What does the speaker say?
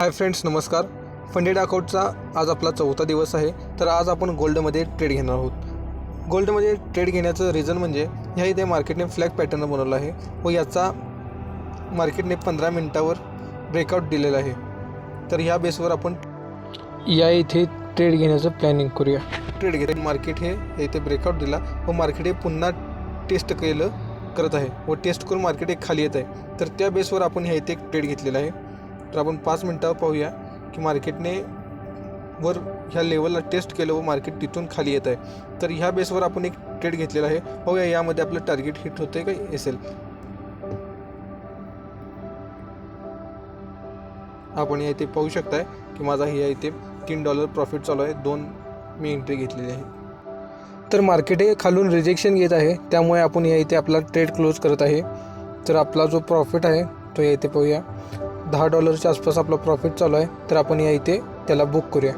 Hi friends, नमस्कार. Funded अकाउंटचा आज आपला 4था दिवस आहे. तर आज आपण गोल्डमध्ये ट्रेड घेणार आहोत. गोल्डमध्ये ट्रेड घेण्याचं रिझन म्हणजे ह्या इथे मार्केटने फ्लॅग पॅटर्न बनवला आहे व याचा मार्केटने 15 मिनिटावर ब्रेकआउट दिलेला आहे. तर ह्या बेसवर आपण या इथे ट्रेड घेण्याचं प्लॅनिंग करूया. ट्रेड घेते मार्केट हे इथे ब्रेकआउट दिला व मार्केट हे पुन्हा टेस्ट करत आहे व टेस्ट करून मार्केट एक खाली येत आहे. तर त्या बेसवर आपण ह्या इथे ट्रेड घेतलेला आहे. तर आपण 5 मिनिटावर पाहूया की मार्केटने वर ह्या लेवलला टेस्ट केलं व मार्केट तिथून खाली येत आहे. तर ह्या बेसवर आपण एक ट्रेड घेतलेला आहे. पाहूया यामध्ये आपलं टार्गेट हिट होते का असेल. आपण या इथे पाहू शकताय की माझा या इथे $3 प्रॉफिट चालू आहे. 2 मी एंट्री घेतलेली आहे. तर मार्केट हे खालून रिजेक्शन घेत आहे, त्यामुळे आपण या इथे आपला ट्रेड क्लोज करत आहे. तर आपला जो प्रॉफिट आहे तो या इथे पाहूया. $10 आसपास आपला प्रॉफिट चालू आहे. तर आपण या इथे त्याला बुक करूया.